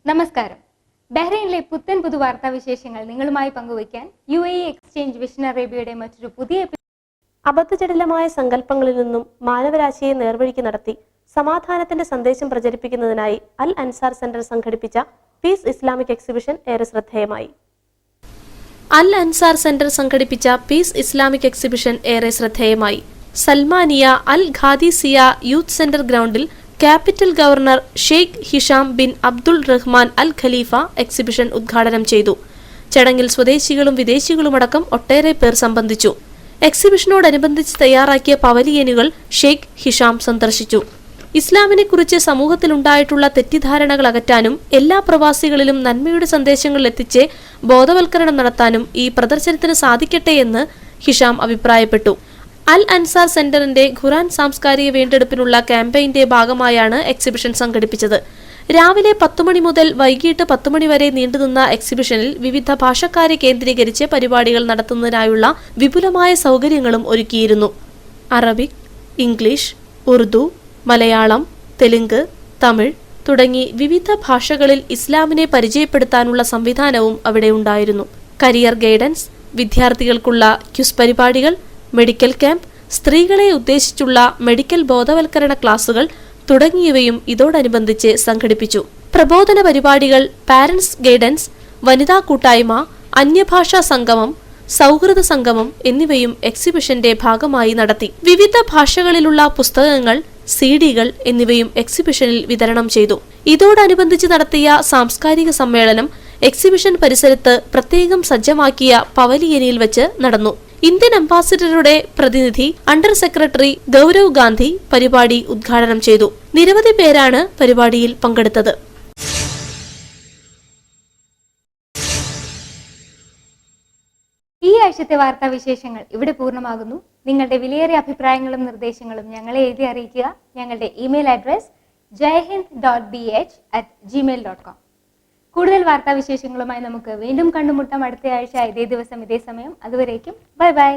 നമസ്കാരം. ബഹ്റൈനിലെ പുത്തൻ പുതു വാർത്താ വിശേഷങ്ങൾ നിങ്ങളുമായി പങ്കുവയ്ക്കാൻ UAE എക്സ്ചേഞ്ച് വിഷൻ അറേബ്യയുടെ മറ്റൊരു പുതിയ അബദ്ധജടിലമായ സങ്കല്പങ്ങളിൽ നിന്നും മാനവരാശിയെ നേർവഴിക്ക് നടത്തി സമാധാനത്തിന്റെ സന്ദേശം പ്രചരിപ്പിക്കുന്നതിനായി അൽ അൻസാർ സെന്റർ സംഘടിപ്പിച്ച പീസ് ഇസ്ലാമിക് എക്സിബിഷൻ ഏറെ ശ്രദ്ധേയമായി. അൽ അൻസാർ സെന്റർ സംഘടിപ്പിച്ച പീസ് ഇസ്ലാമിക് എക്സിബിഷൻ ഏറെ ശ്രദ്ധേയമായി. Salmaniya Al Qadisiya youth centre ഗ്രൗണ്ടിൽ capital governor Sheikh Hisham bin Abdul Rahman Al Khalifa exhibition ഉദ്ഘാടനം ചെയ്തു. ചടങ്ങിൽ സ്വദേശികളും വിദേശികളുമടക്കം ഒട്ടേറെ പേർ സംബന്ധിച്ചു. എക്സിബിഷനോടനുബന്ധിച്ച് തയ്യാറാക്കിയ പവലിയനുകൾ ഷെയ്ഖ് ഹിഷാം സന്ദർശിച്ചു. ഇസ്ലാമിനെക്കുറിച്ച് സമൂഹത്തിലുണ്ടായിട്ടുള്ള തെറ്റിദ്ധാരണകൾ അകറ്റാനും എല്ലാ പ്രവാസികളിലും നന്മയുടെ സന്ദേശങ്ങൾ എത്തിച്ച് ബോധവൽക്കരണം നടത്താനും ഈ പ്രദർശനത്തിന് സാധിക്കട്ടെ എന്ന് ഹിഷാം അഭിപ്രായപ്പെട്ടു. അൽ അൻസാർ സെന്ററിന്റെ ഖുറാൻ സാംസ്കാരിക വീണ്ടെടുപ്പിനുള്ള ക്യാമ്പയിന്റെ ഭാഗമായാണ് എക്സിബിഷൻ സംഘടിപ്പിച്ചത്. രാവിലെ 10 മണി മുതൽ വൈകിട്ട് 10 മണി വരെ നീണ്ടുനിന്ന എക്സിബിഷനിൽ വിവിധ ഭാഷക്കാരെ കേന്ദ്രീകരിച്ച് പരിപാടികൾ നടത്തുന്നതിനായുള്ള വിപുലമായ സൗകര്യങ്ങളും ഒരുക്കിയിരുന്നു. അറബിക്, ഇംഗ്ലീഷ്, ഉറുദു, മലയാളം, തെലുങ്ക്, തമിഴ് തുടങ്ങി വിവിധ ഭാഷകളിൽ ഇസ്ലാമിനെ പരിചയപ്പെടുത്താനുള്ള സംവിധാനവും അവിടെ ഉണ്ടായിരുന്നു. കരിയർ ഗൈഡൻസ്, വിദ്യാർത്ഥികൾക്കുള്ള ക്വിസ് പരിപാടികൾ, മെഡിക്കൽ ക്യാമ്പ്, സ്ത്രീകളെ ഉദ്ദേശിച്ചുള്ള മെഡിക്കൽ ബോധവൽക്കരണ ക്ലാസുകൾ തുടങ്ങിയവയും ഇതോടനുബന്ധിച്ച് സംഘടിപ്പിച്ചു. പ്രബോധന പരിപാടികൾ, പാരന്റ്സ് ഗൈഡൻസ്, വനിതാ കൂട്ടായ്മ, അന്യഭാഷാ സംഗമം, സൗഹൃദ സംഗമം എന്നിവയും എക്സിബിഷന്റെ ഭാഗമായി നടത്തി. വിവിധ ഭാഷകളിലുള്ള പുസ്തകങ്ങൾ, CD-കൾ എന്നിവയും എക്സിബിഷനിൽ വിതരണം ചെയ്തു. ഇതോടനുബന്ധിച്ച് നടത്തിയ സാംസ്കാരിക സമ്മേളനം എക്സിബിഷൻ പരിസരത്ത് പ്രത്യേകം സജ്ജമാക്കിയ പവലിയനിൽ വെച്ച് നടന്നു. ഇന്ത്യൻ അംബാസിഡറുടെ പ്രതിനിധി അണ്ടർ സെക്രട്ടറി ഗൗരവ് ഗാന്ധി പരിപാടി ഉദ്ഘാടനം ചെയ്തു. നിരവധി പേരാണ് പരിപാടിയിൽ പങ്കെടുത്തത്. ഈ ആഴ്ചത്തെ വാർത്താ വിശേഷങ്ങൾ ഇവിടെ പൂർണ്ണമാകുന്നു. നിങ്ങളുടെ വിലയേറിയ അഭിപ്രായങ്ങളും നിർദ്ദേശങ്ങളും ഞങ്ങളെ എഴുതി അറിയിക്കുക. ഞങ്ങളുടെ ഇമെയിൽ അഡ്രസ് jaihind.bh@gmail.com. കൂടുതൽ വാർത്താ വിശേഷങ്ങളുമായി നമുക്ക് വീണ്ടും കണ്ടുമുട്ടാം അടുത്ത ആഴ്ച ഇതേ ദിവസം ഇതേ സമയം. അതുവരേക്കും ബൈ ബൈ.